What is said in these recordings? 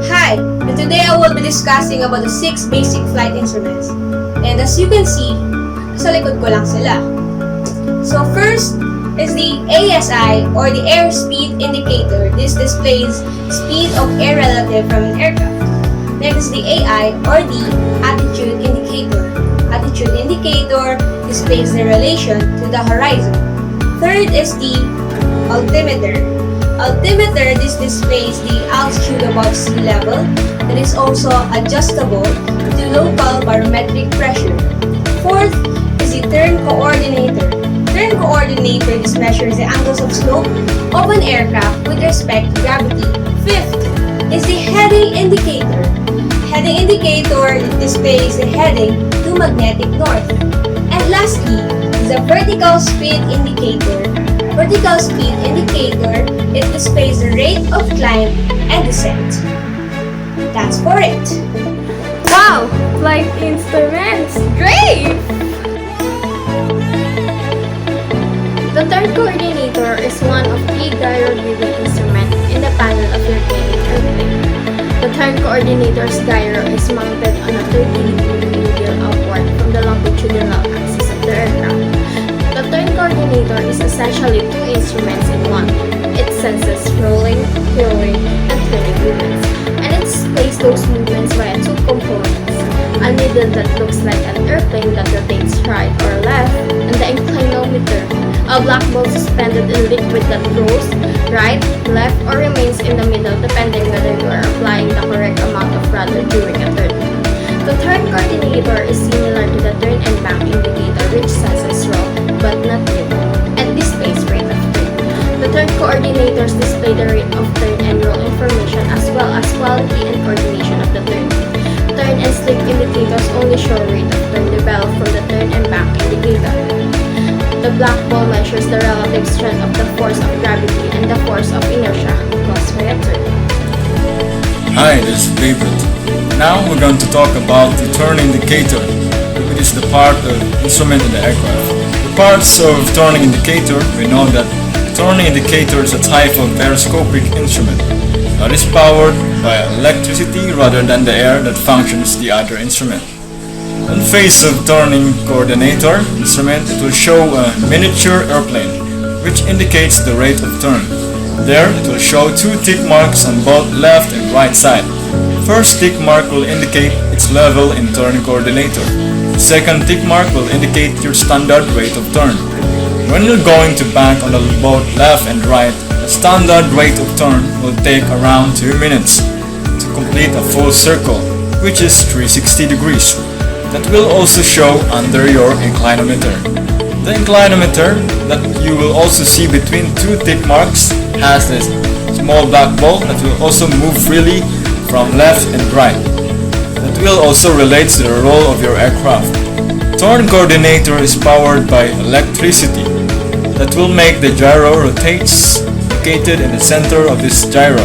Hi, and today I will be discussing about the 6 basic flight instruments. And as you can see, sa likod ko lang sila. So first is the ASI or the Airspeed Indicator. This displays speed of air relative from an aircraft. Next is the AI or the Attitude Indicator. Attitude Indicator displays the relation to the horizon. Third is the altimeter. Altimeter, this displays the altitude above sea level that is also adjustable to local barometric pressure. Fourth is the turn coordinator. Turn coordinator, this measures the angles of slope of an aircraft with respect to gravity. Fifth is the heading indicator. Heading indicator displays the heading to magnetic north. And lastly is the vertical speed indicator. Vertical speed indicator, it displays the rate of climb and descent. That's for it. Wow! Flight instruments! Great! The turn coordinator is one of the gyro-driven instruments in the panel of your training airplane. The turn coordinator's gyro is mounted on a 30-degree angle outward from the longitudinal axis of the aircraft. The turn coordinator is essentially 2 instruments in one. It senses rolling, throwing, and turning movements, and it displays those movements via 2 components: a needle that looks like an airplane that rotates right or left, and the inclinometer, a black ball suspended in liquid that goes right, left, or remains in the middle depending whether you are applying the correct amount of rudder during a turn. The turn coordinator is similar to the turn and back indicator, which senses roll but not roll, and displays rate of turn. The turn coordinators display the rate of turn and roll information as well as quality and coordination of the turn. Turn and slip indicators only show rate of turn developed from the turn and back indicator. The black ball measures the relative strength of the force of gravity and the force of inertia caused by a turn. Hi, this is David. Now we're going to talk about the turn indicator, which is the part of instrument in the aircraft. The parts of turning indicator, we know that the turning indicator is a type of periscopic instrument that is powered by electricity rather than the air that functions the other instrument. On face of turning coordinator instrument, it will show a miniature airplane, which indicates the rate of turn. There, it will show 2 tick marks on both left and right side. First tick mark will indicate its level in turn coordinator. The second tick mark will indicate your standard rate of turn. When you're going to bank on both left and right, the standard rate of turn will take around 2 minutes to complete a full circle, which is 360 degrees. That will also show under your inclinometer. The inclinometer that you will also see between 2 tick marks has a small black ball that will also move freely from left and right. That will also relate to the roll of your aircraft. Turn coordinator is powered by electricity that will make the gyro rotates located in the center of this gyro.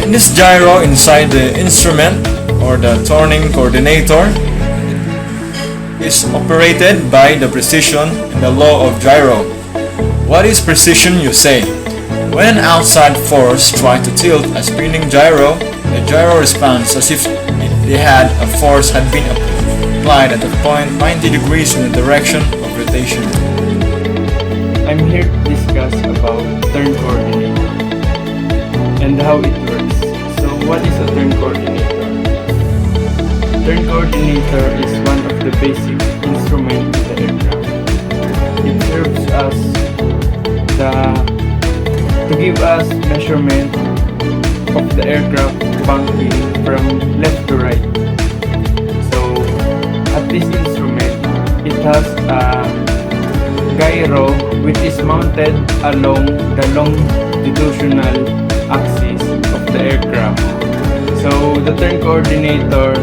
In this gyro inside the instrument or the turning coordinator is operated by the precision and the law of gyro. What is precision, you say? When an outside force tries to tilt a spinning gyro, the gyro responds as if a force had been applied at a point 90 degrees in the direction of rotation. I'm here to discuss about turn coordinator and how it works. So what is a turn coordinator? turn coordinator is one of the basic instruments in the aircraft. It serves us to give us measurement of the aircraft bunking from left to right. So at this instrument, it has a gyro which is mounted along the longitudinal axis of the aircraft. So the turn coordinator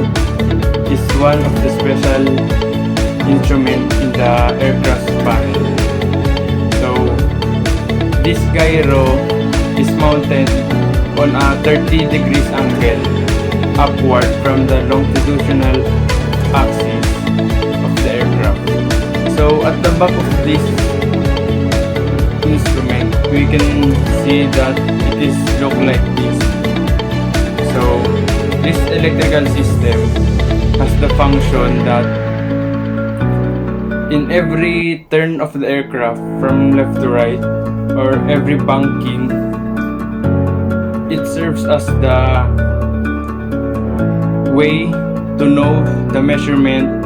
is one of the special instruments in the aircraft panel. So this gyro is mounted on a 30 degrees angle upward from the longitudinal axis of the aircraft. So at the back of this instrument, we can see that it is look like this. So this electrical system has the function that in every turn of the aircraft from left to right or every bunking, it serves as the way to know the measurement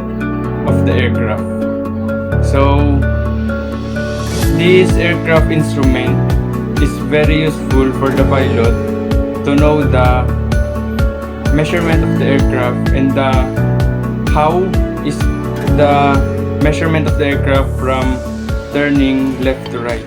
of the aircraft. So this aircraft instrument is very useful for the pilot to know the measurement of the aircraft and how is the measurement of the aircraft from turning left to right.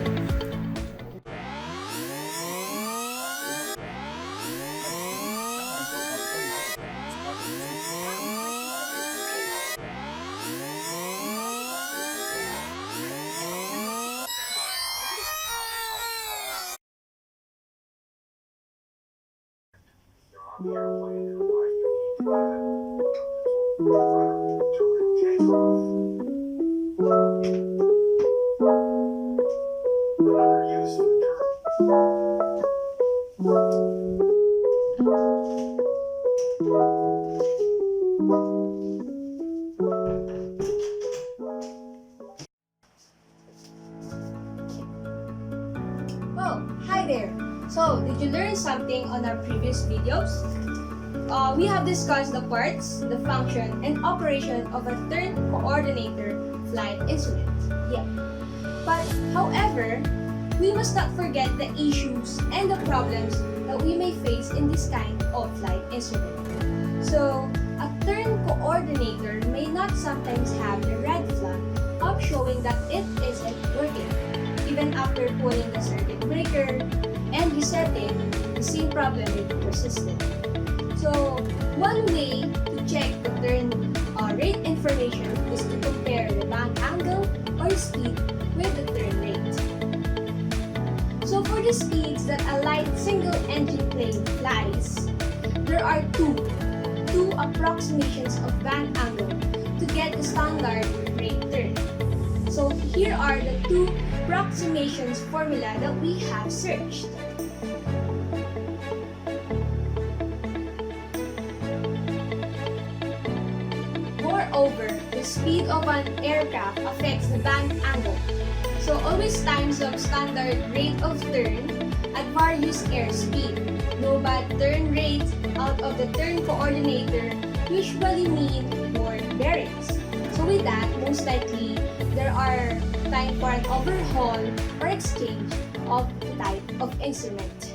Oh, hi there! So, did you learn something on our previous videos? We have discussed the parts, the function, and operation of a turn coordinator flight instrument. Yeah. But, however, we must not forget the issues and the problems that we may face in this kind of flight instrument. So, a turn coordinator may not sometimes have the red flag up showing that it isn't working. Even after pulling the circuit breaker and resetting, the same problem may be persistent. So, one way to check the turn rate information is to compare the bank angle or speed with the turn rate. So, for the speeds that a light single-engine plane flies, there are two approximations of bank angle to get the standard rate turn. So, here are the two approximations formula that we have searched. Moreover, the speed of an aircraft affects the bank angle. So always times of standard rate of turn at various airspeed. No bad turn rate out of the turn coordinator usually mean more bearings. So with that, most likely, there are time for an overhaul or exchange of the type of instrument.